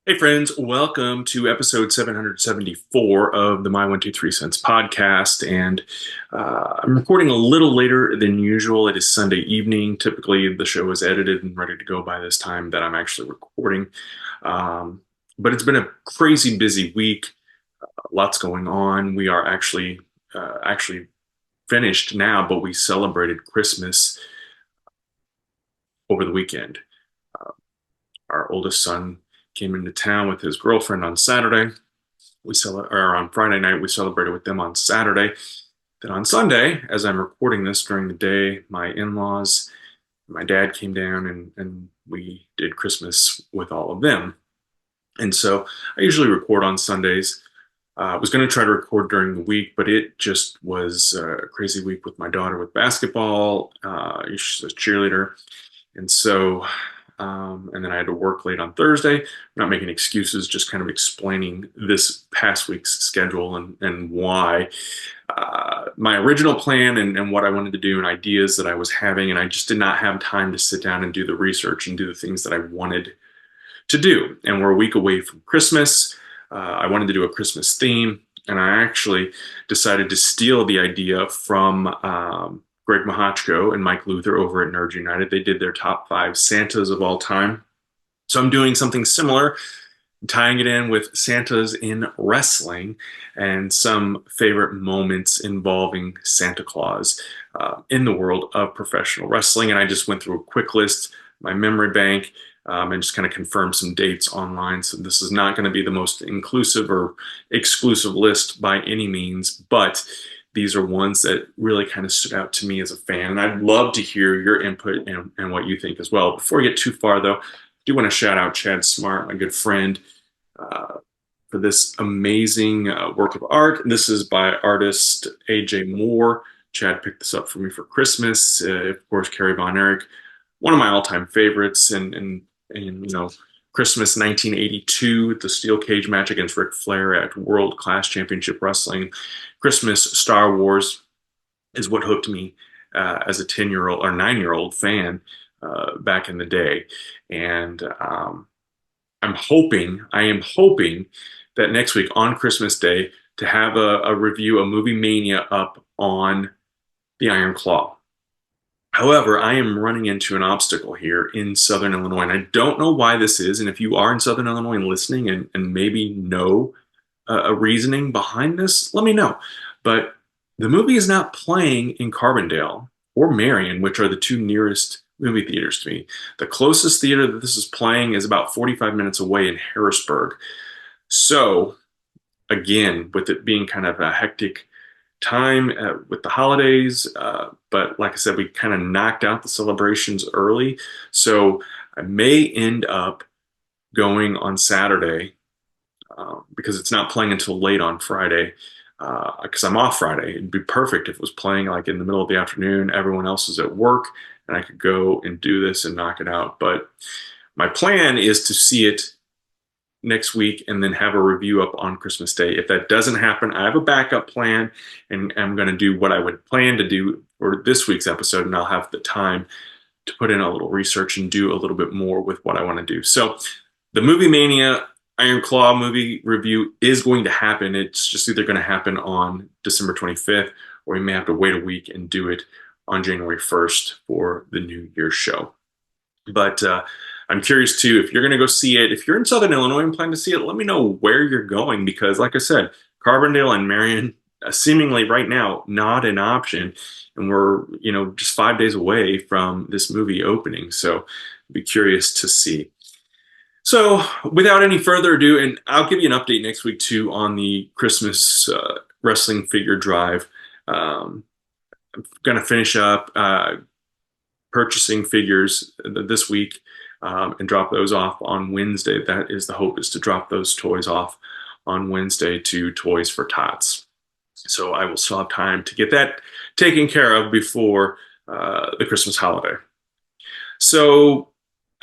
Hey friends, welcome to episode 774 of the My 123 Cents podcast. And I'm recording a little later than usual. It is Sunday evening. Typically, the show is edited and ready to go by this time that I'm actually recording. Um, but it's been a crazy busy week. Lots going on. We are actually finished now, but we celebrated Christmas over the weekend. Uh, our oldest son came into town with his girlfriend on Saturday. Or on Friday night. We celebrated with them on Saturday. Then on Sunday, as I'm recording this during the day, my in-laws, my dad came down and we did Christmas with all of them. And so I usually record on Sundays. I was going to try to record during the week, but it just was a crazy week with my daughter with basketball. She's a cheerleader. And so, and then I had to work late on Thursday. I'm not making excuses, just kind of explaining this past week's schedule and why. My original plan and what I wanted to do and ideas that I was having, and I just did not have time to sit down and do the research and do the things that I wanted to do. And we're a week away from Christmas. I wanted to do a Christmas theme, and I actually decided to steal the idea from Greg Mahochko and Mike Luther over at Nerds United. They did their top five Santas of all time. So I'm doing something similar, tying it in with Santas in wrestling and some favorite moments involving Santa Claus in the world of professional wrestling. And I just went through a quick list, my memory bank, and just kind of confirmed some dates online. So this is not going to be the most inclusive or exclusive list by any means, but these are ones that really kind of stood out to me as a fan. And I'd love to hear your input and what you think as well. Before we get too far, though, I do want to shout out Chad Smart, my good friend, uh, for this amazing work of art. This is by artist AJ Moore. Chad picked this up for me for Christmas. Of course, Carrie Von Erich, one of my all-time favorites, and Christmas 1982, the steel cage match against Ric Flair at World Class Championship Wrestling. Christmas Star Wars is what hooked me as a 10-year-old or 9-year-old fan back in the day. And I am hoping that next week on Christmas Day to have a review, a movie mania up on the Iron Claw. However, I am running into an obstacle here in Southern Illinois, and I don't know why this is. And if you are in Southern Illinois and listening and maybe know a reasoning behind this, let me know. But the movie is not playing in Carbondale or Marion, which are the two nearest movie theaters to me. The closest theater that this is playing is about 45 minutes away in Harrisburg. So, again, with it being kind of a hectic time with the holidays, but like I said, we kind of knocked out the celebrations early. So I may end up going on Saturday because it's not playing until late on Friday. Because I'm off Friday. It'd be perfect if it was playing like in the middle of the afternoon. Everyone else is at work, and I could go and do this and knock it out. But my plan is to see it next week and then have a review up on Christmas Day. If that doesn't happen, I have a backup plan, and I'm going to do what I would plan to do for this week's episode, and I'll have the time to put in a little research and do a little bit more with what I want to do. So the Movie Mania Iron Claw movie review is going to happen. It's just either going to happen on December 25th, or we may have to wait a week and do it on January 1st for the New Year's show. But I'm curious too, if you're going to go see it, if you're in Southern Illinois and plan to see it, let me know where you're going because, like I said, Carbondale and Marion, seemingly right now, not an option. And we're, just 5 days away from this movie opening. So I'd be curious to see. So, without any further ado, and I'll give you an update next week too on the Christmas wrestling figure drive. I'm going to finish up purchasing figures this week and drop those off on Wednesday. That is the hope, is to drop those toys off on Wednesday to Toys for Tots. So I will still have time to get that taken care of before the Christmas holiday. So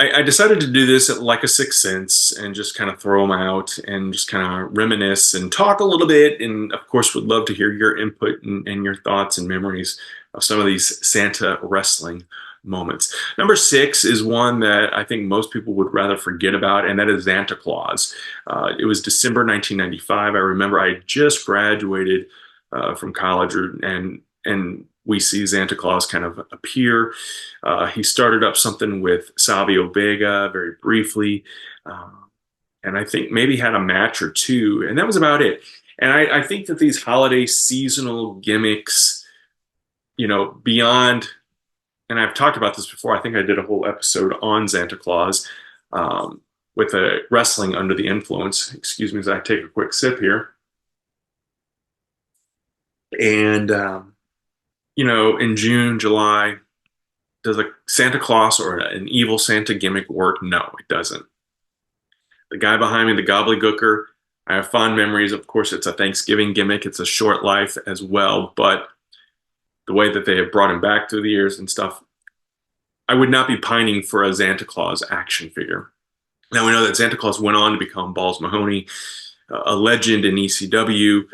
I decided to do this at like a sixth sense and just kind of throw them out and just kind of reminisce and talk a little bit. And of course, would love to hear your input and your thoughts and memories of some of these Santa wrestling moments. Number six is one that I think most people would rather forget about, and that is Santa Claus. It was December 1995. I remember I had just graduated from college, and we see Santa Claus kind of appear. He started up something with Savio Vega very briefly, uh, and I think maybe had a match or two, and that was about it. And I think that these holiday seasonal gimmicks, beyond, and I've talked about this before. I think I did a whole episode on Santa Claus with a wrestling under the influence. Excuse me as I take a quick sip here. And in June, July, does a Santa Claus or an evil Santa gimmick work? No, it doesn't. The guy behind me, the gobbledygooker, I have fond memories. Of course, it's a Thanksgiving gimmick. It's a short life as well, but the way that they have brought him back through the years and stuff, I would not be pining for a Santa Claus action figure. Now we know that Santa Claus went on to become Balls Mahoney, a legend in ECW,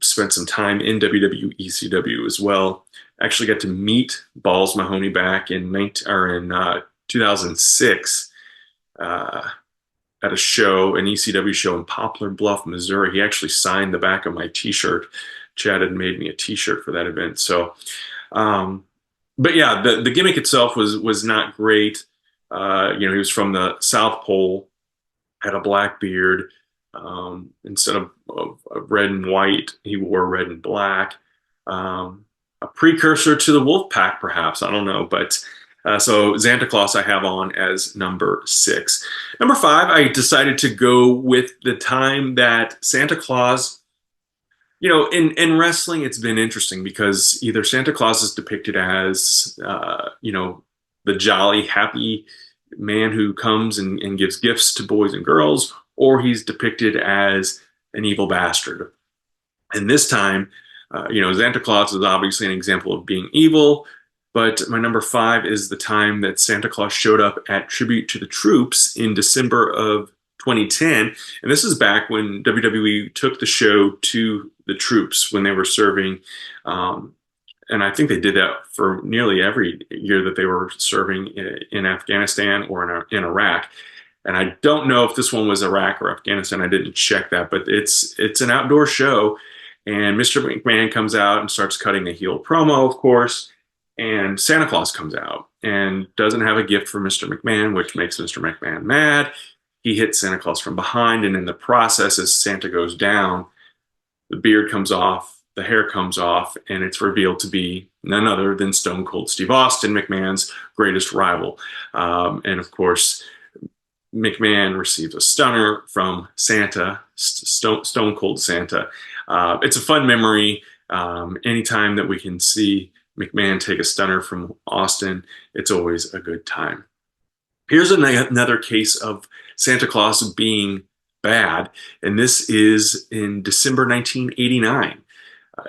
spent some time in WWE ECW as well. Actually got to meet Balls Mahoney back in 2006 at a show, an ECW show in Poplar Bluff, Missouri. He actually signed the back of my T-shirt. Chad had made me a T-shirt for that event. So, but yeah, the gimmick itself was not great. He was from the South Pole, had a black beard. Instead of red and white, he wore red and black. A precursor to the Wolf Pack, perhaps. I don't know, but so Santa Claus I have on as number six. Number five, I decided to go with the time that Santa Claus. In wrestling, it's been interesting because either Santa Claus is depicted as, the jolly, happy man who comes and gives gifts to boys and girls, or he's depicted as an evil bastard. And this time, Santa Claus is obviously an example of being evil, but my number five is the time that Santa Claus showed up at Tribute to the Troops in December of 2010. And this is back when WWE took the show to the troops when they were serving. And I think they did that for nearly every year that they were serving in Afghanistan or in Iraq. And I don't know if this one was Iraq or Afghanistan. I didn't check that, but it's an outdoor show. And Mr. McMahon comes out and starts cutting a heel promo, of course. And Santa Claus comes out and doesn't have a gift for Mr. McMahon, which makes Mr. McMahon mad. He hits Santa Claus from behind, and in the process, as Santa goes down, the beard comes off, the hair comes off, and it's revealed to be none other than Stone Cold Steve Austin, McMahon's greatest rival. And of course, McMahon receives a stunner from Santa, Stone Cold Santa. It's a fun memory. Anytime that we can see McMahon take a stunner from Austin, it's always a good time. Here's another case of Santa Claus being bad, and this is in December 1989.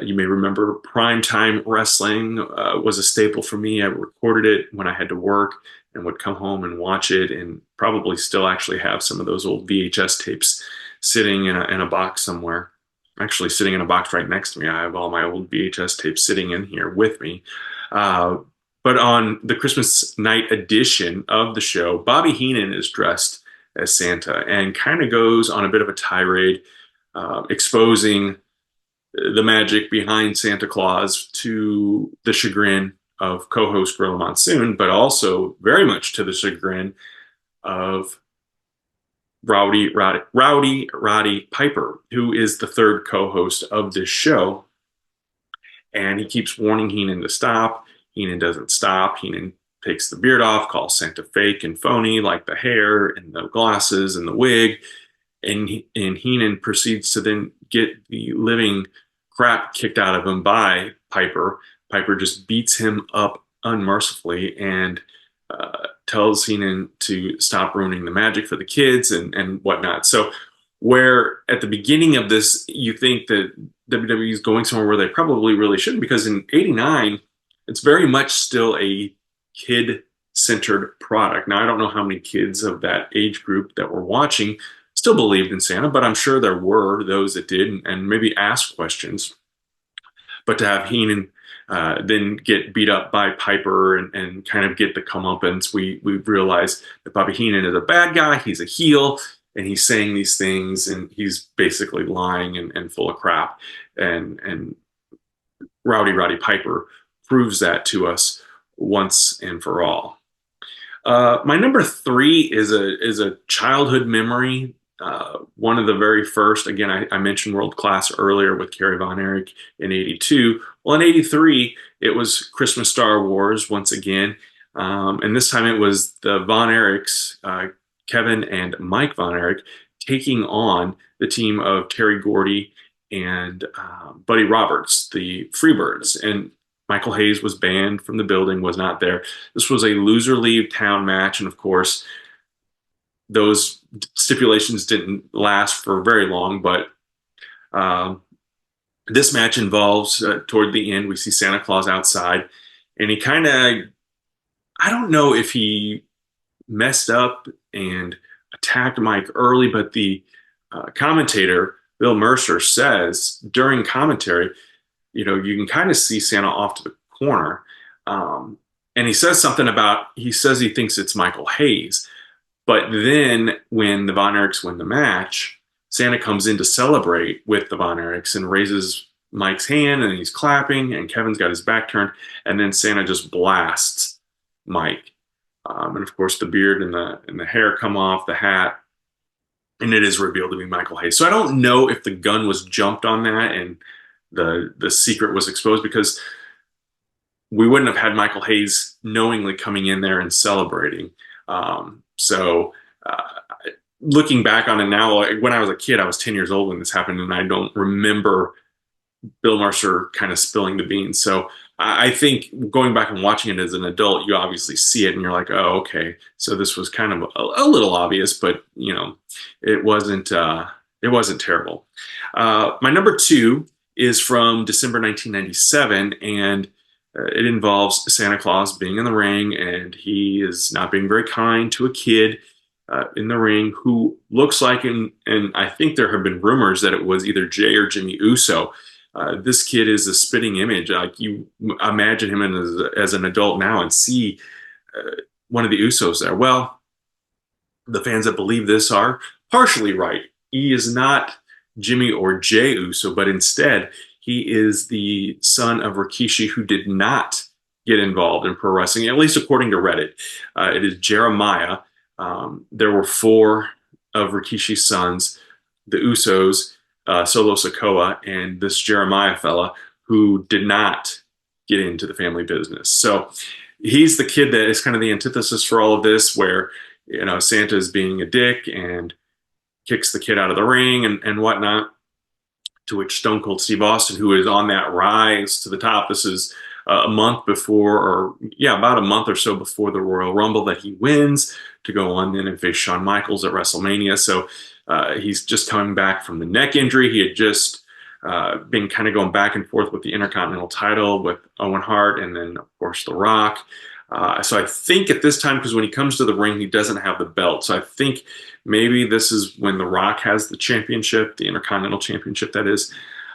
You may remember primetime wrestling was a staple for me. I recorded it when I had to work and would come home and watch it, and probably still actually have some of those old VHS tapes sitting in a box somewhere. Actually sitting in a box right next to me. I have all my old VHS tapes sitting in here with me. But on the Christmas night edition of the show, Bobby Heenan is dressed as Santa and kind of goes on a bit of a tirade, exposing the magic behind Santa Claus to the chagrin of co-host Gorilla Monsoon, but also very much to the chagrin of Roddy Piper, who is the third co-host of this show. And he keeps warning Heenan to stop. Heenan doesn't stop. Heenan takes the beard off, calls Santa fake and phony, like the hair and the glasses and the wig. And Heenan proceeds to then get the living crap kicked out of him by Piper. Piper just beats him up unmercifully and tells Heenan to stop ruining the magic for the kids and whatnot. So where at the beginning of this, you think that WWE is going somewhere where they probably really shouldn't, because in '89, it's very much still a kid-centered product. Now, I don't know how many kids of that age group that were watching still believed in Santa, but I'm sure there were those that did and maybe asked questions. But to have Heenan then get beat up by Piper and kind of get the comeuppance. We realize that Bobby Heenan is a bad guy. He's a heel, and he's saying these things, and he's basically lying and full of crap. And Roddy Piper proves that to us once and for all. My number three is a childhood memory. One of the very first, again, I mentioned World Class earlier with Kerry Von Erich in '82. Well, in '83, it was Christmas Star Wars once again. And this time it was the Von Erichs, Kevin and Mike Von Erich, taking on the team of Terry Gordy and Buddy Roberts, the Freebirds. And Michael Hayes was banned from the building, was not there. This was a loser leave town match, and of course, those stipulations didn't last for very long. But um, this match involves, toward the end, we see Santa Claus outside, and he kind of, I don't know if he messed up and attacked Mike early, but the commentator, Bill Mercer, says during commentary, you can kind of see Santa off to the corner. And he says something about, he says he thinks it's Michael Hayes. But then when the Von Erichs win the match, Santa comes in to celebrate with the Von Erichs and raises Mike's hand and he's clapping and Kevin's got his back turned. And then Santa just blasts Mike. And of course, the beard and the hair come off, the hat, and it is revealed to be Michael Hayes. So I don't know if the gun was jumped on that and the secret was exposed, because we wouldn't have had Michael Hayes knowingly coming in there and celebrating. So looking back on it now, when I was a kid, I was 10 years old when this happened, and I don't remember Bill Mercer kind of spilling the beans. So I think going back and watching it as an adult, you obviously see it and you're like, oh, okay. So this was kind of a little obvious, but it wasn't terrible. My number two is from December 1997, and it involves Santa Claus being in the ring, and he is not being very kind to a kid in the ring who looks like, and I think there have been rumors that it was either Jay or Jimmy Uso. This kid is a spitting image. Like, you imagine him as an adult now and see one of the Usos there. Well, the fans that believe this are partially right. He is not Jimmy or Jay Uso, but instead he is the son of Rikishi, who did not get involved in pro wrestling, at least according to Reddit. It is Jeremiah. There were four of Rikishi's sons, the Usos, Solo Sikoa, and this Jeremiah fella who did not get into the family business. So he's the kid that is kind of the antithesis for all of this, where Santa is being a dick and kicks the kid out of the ring and whatnot. To which Stone Cold Steve Austin, who is on that rise to the top, this is a month before, or yeah, about a month or so before the Royal Rumble, that he wins to go on then and face Shawn Michaels at WrestleMania. So he's just coming back from the neck injury. He had just been kind of going back and forth with the Intercontinental title with Owen Hart and then, of course, The Rock. So I think at this time, because when he comes to the ring, he doesn't have the belt. So I think maybe this is when The Rock has the championship, the Intercontinental Championship, that is.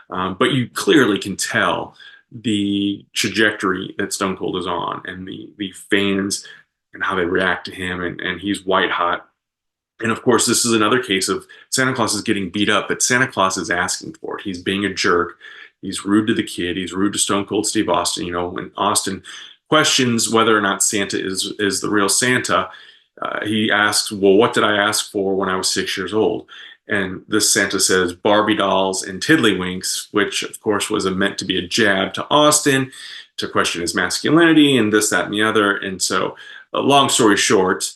But you clearly can tell the trajectory that Stone Cold is on, and the fans and how they react to him, and he's white hot. And of course, this is another case of Santa Claus is getting beat up, but Santa Claus is asking for it. He's being a jerk. He's rude to the kid. He's rude to Stone Cold Steve Austin. When Austin questions whether or not Santa is the real Santa, he asks, well, what did I ask for when I was 6 years old? And this Santa says Barbie dolls and tiddlywinks, which of course was meant to be a jab to Austin to question his masculinity and this, that, and the other. And so, long story short,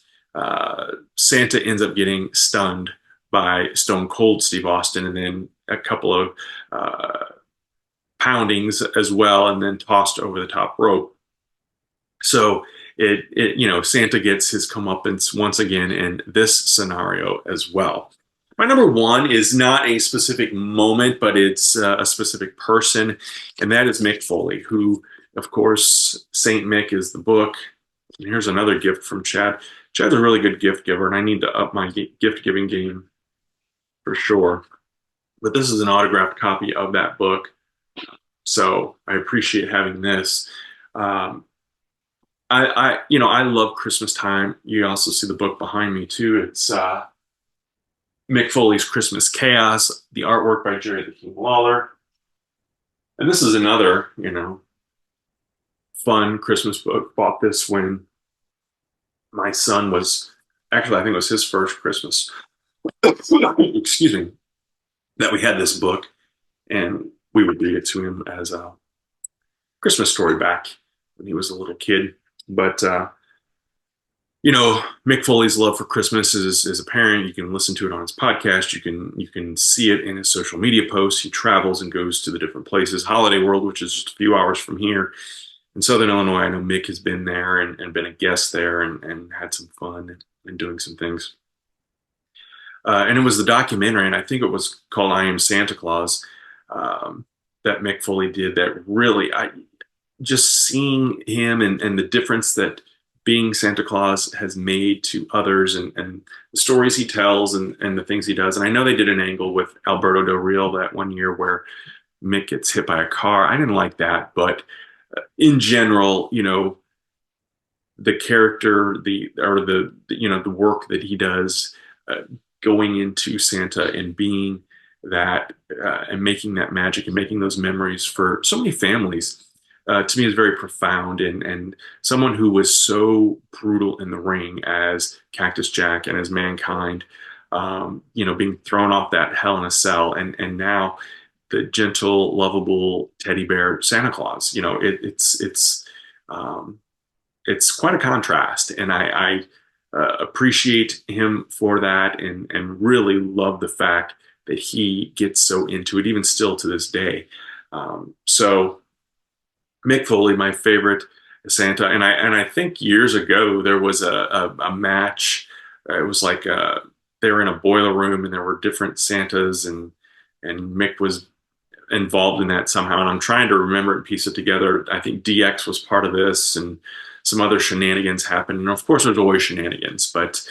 Santa ends up getting stunned by Stone Cold Steve Austin, and then a couple of poundings as well, and then tossed over the top rope. So Santa gets his comeuppance once again in this scenario as well. My number one is not a specific moment, but it's a specific person, and that is Mick Foley, who, of course, Saint Mick is the book. And here's another gift from Chad. Chad's a really good gift giver, and I need to up my gift giving game for sure. But this is an autographed copy of that book. So I appreciate having this. Um, I love Christmas time. You also see the book behind me too. It's Mick Foley's Christmas Chaos, the artwork by Jerry the King Lawler. And this is another, fun Christmas book. Bought this when my son was actually, I think it was his first Christmas. Excuse me, that we had this book, and we would read it to him as a Christmas story back when he was a little kid. But Mick Foley's love for Christmas is apparent. You can listen to it on his podcast. You can see it in his social media posts. He travels and goes to the different places. Holiday World, which is just a few hours from here in Southern Illinois. I know Mick has been there and been a guest there and had some fun and doing some things. And it was the documentary, and I think it was called "I Am Santa Claus," um, that Mick Foley did. That really, I just seeing him and the difference that being Santa Claus has made to others, and the stories he tells and the things he does. And I know they did an angle with Alberto Del Rio that one year where Mick gets hit by a car. I didn't like that, but in general, the character, the work that he does, uh, going into Santa and being that, and making that magic and making those memories for so many families, to me is very profound. And someone who was so brutal in the ring as Cactus Jack and as Mankind, being thrown off that Hell in a Cell, and now the gentle, lovable teddy bear Santa Claus. Um, it's quite a contrast, and I appreciate him for that, and really love the fact that he gets so into it, even still to this day. So Mick Foley, my favorite Santa, and I think years ago there was a match. It was like they were in a boiler room, and there were different Santas, and Mick was involved in that somehow. And I'm trying to remember and piece it together. I think DX was part of this, and some other shenanigans happened. And of course, there's always shenanigans, but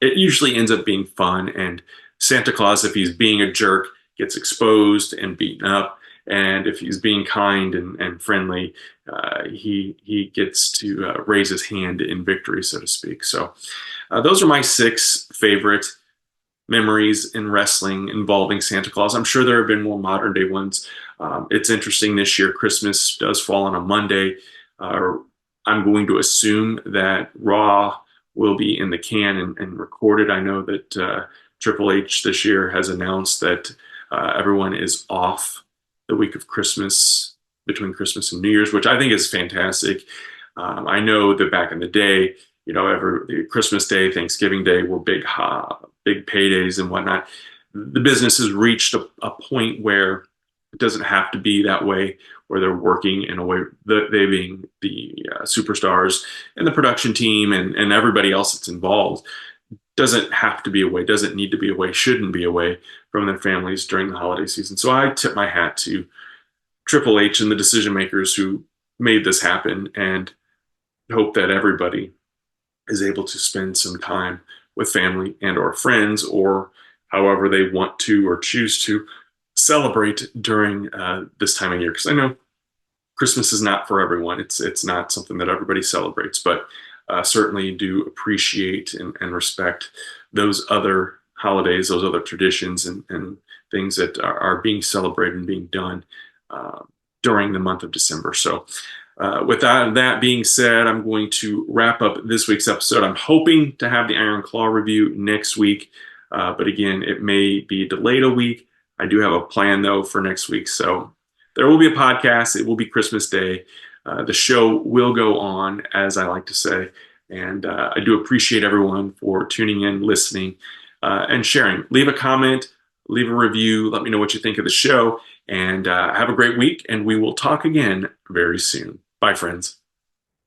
it usually ends up being fun. And Santa Claus, if he's being a jerk, gets exposed and beaten up. And if he's being kind and friendly, he gets to raise his hand in victory, so to speak. So those are my six favorite memories in wrestling involving Santa Claus. I'm sure there have been more modern day ones. It's interesting this year, Christmas does fall on a Monday. I'm going to assume that Raw will be in the can and recorded. I know that Triple H this year has announced that everyone is off the week of Christmas, between Christmas and New Year's, which I think is fantastic. I know that back in the day, every Christmas Day, Thanksgiving Day were big paydays and whatnot. The business has reached a point where it doesn't have to be that way, where they're working in a way, they being the superstars and the production team and everybody else that's involved, doesn't have to be away, doesn't need to be away, shouldn't be away from their families during the holiday season. So I tip my hat to Triple H and the decision makers who made this happen, and hope that everybody is able to spend some time with family and or friends, or however they want to or choose to celebrate during this time of year. Because I know Christmas is not for everyone. It's not something that everybody celebrates, but certainly do appreciate and respect those other holidays, those other traditions, and things that are being celebrated and being done uh, during the month of December. So with that being said, I'm going to wrap up this week's episode. I'm hoping to have the Iron Claw review next week, but again, it may be delayed a week. I do have a plan though for next week, so there will be a podcast. It will be Christmas Day. The show will go on, as I like to say, and I do appreciate everyone for tuning in, listening, and sharing. Leave a comment, leave a review. Let me know what you think of the show, and have a great week. And we will talk again very soon. Bye, friends.